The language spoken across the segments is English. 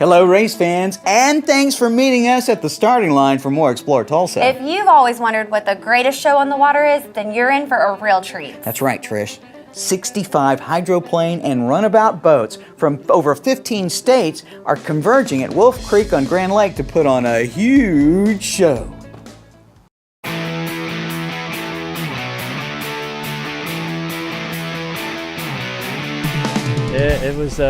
Hello, race fans, and thanks for meeting us at the starting line for more Explore Tulsa. If you've always wondered what the greatest show on the water is, then you're in for a real treat. That's right, Trish. 65 hydroplane and runabout boats from over 15 states are converging at Wolf Creek on Grand Lake to put on a huge show. It was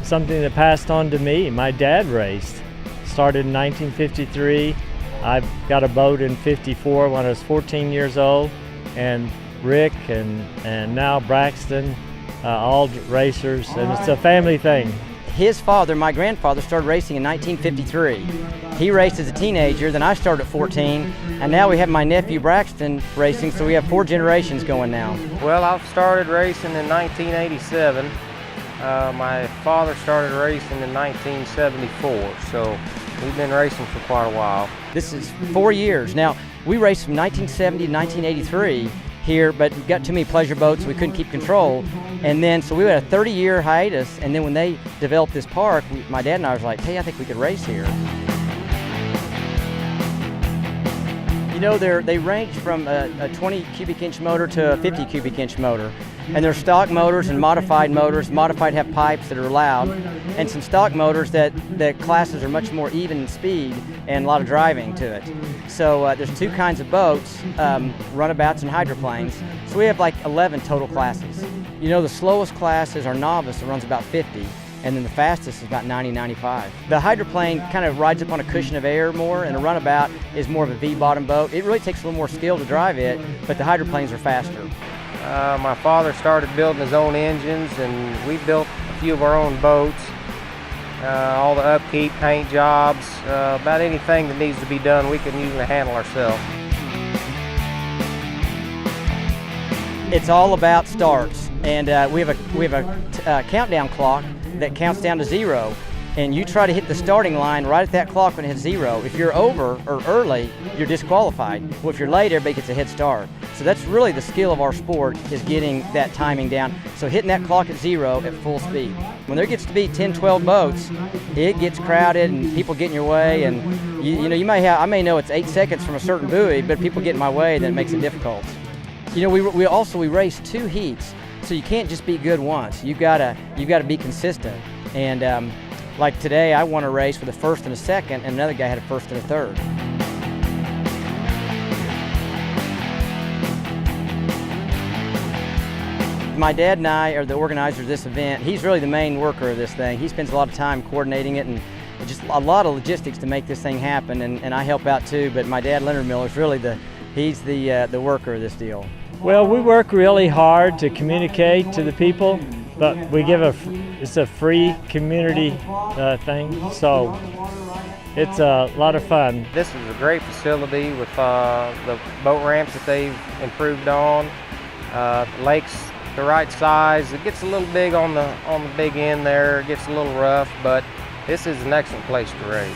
something that passed on to me. My dad raced. Started in 1953. I got a boat in 54 when I was 14 years old, and Rick and now Braxton, all racers, and it's a family thing. His father, my grandfather, started racing in 1953. He raced as a teenager, then I started at 14, and now we have my nephew Braxton racing, so we have 4 generations going now. Well, I started racing in 1987. My father started racing in 1974, so we've been racing for quite a while. This is 4 years. Now, we raced from 1970 to 1983 here, but we got too many pleasure boats, so we couldn't keep control. And then, so we had a 30-year hiatus, and then when they developed this park, my dad and I was like, hey, I think we could race here. You know, they range from a 20 cubic inch motor to a 50 cubic inch motor. And there's stock motors and modified motors. Modified have pipes that are loud, and some stock motors that classes are much more even in speed and a lot of driving to it. So there's 2 kinds of boats, runabouts and hydroplanes. So we have like 11 total classes. You know, the slowest class is our novice that runs about 50. And then the fastest is about 90, 95. The hydroplane kind of rides up on a cushion of air more, and a runabout is more of a V-bottom boat. It really takes a little more skill to drive it, but the hydroplanes are faster. My father started building his own engines, and we built a few of our own boats. All the upkeep, paint jobs, about anything that needs to be done, we can usually handle ourselves. It's all about starts, and we have a countdown clock that counts down to 0, and you try to hit the starting line right at that clock when it hits 0. If you're over or early, you're disqualified. Well, if you're late, everybody gets a head start. So that's really the skill of our sport, is getting that timing down. So hitting that clock at 0 at full speed. When there gets to be 10, 12 boats, it gets crowded and people get in your way, and I may know it's 8 seconds from a certain buoy, but people get in my way, then it makes it difficult. You know, we race 2 heats, so you can't just be good once. You've got to be consistent. And like today, I won a race with a first and a second, and another guy had a first and a third. My dad and I are the organizers of this event. He's really the main worker of this thing. He spends a lot of time coordinating it and just a lot of logistics to make this thing happen, and I help out too, but my dad, Leonard Miller, is really he's the worker of this deal. Well, we work really hard to communicate to the people, but we it's a free community thing, so it's a lot of fun. This is a great facility with the boat ramps that they've improved on. Lake's the right size. It gets a little big on the big end there. It gets a little rough, but this is an excellent place to race.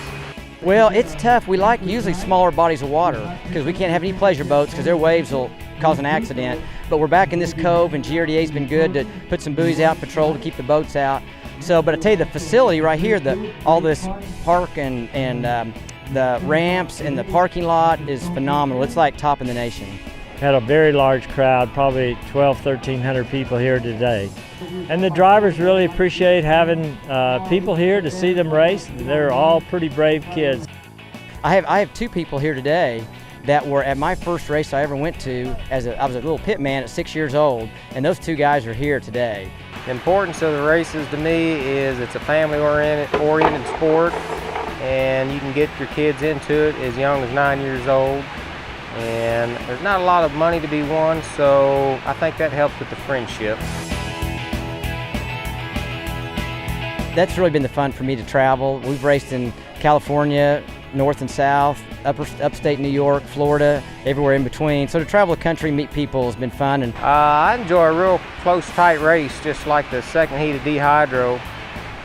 Well, it's tough. We like usually smaller bodies of water because we can't have any pleasure boats because their waves will cause an accident. But we're back in this cove, and GRDA's been good to put some buoys out, patrol to keep the boats out. So, but I tell you, the facility right here, all this park and the ramps and the parking lot is phenomenal. It's like top in the nation. Had a very large crowd, probably 1,200 people here today. And the drivers really appreciate having people here to see them race. They're all pretty brave kids. I have 2 people here today that were at my first race I ever went to. I was a little pit man at 6 years old, and those 2 guys are here today. The importance of the races to me is it's a family-oriented sport, and you can get your kids into it as young as 9 years old. And there's not a lot of money to be won, so I think that helps with the friendship. That's really been the fun for me to travel. We've raced in California, north and south, upstate New York, Florida, everywhere in between. So to travel the country, meet people has been fun. And I enjoy a real close, tight race, just like the second heat of D-Hydro.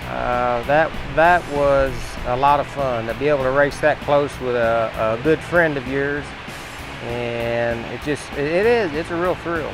That was a lot of fun to be able to race that close with a good friend of yours. And it's a real thrill.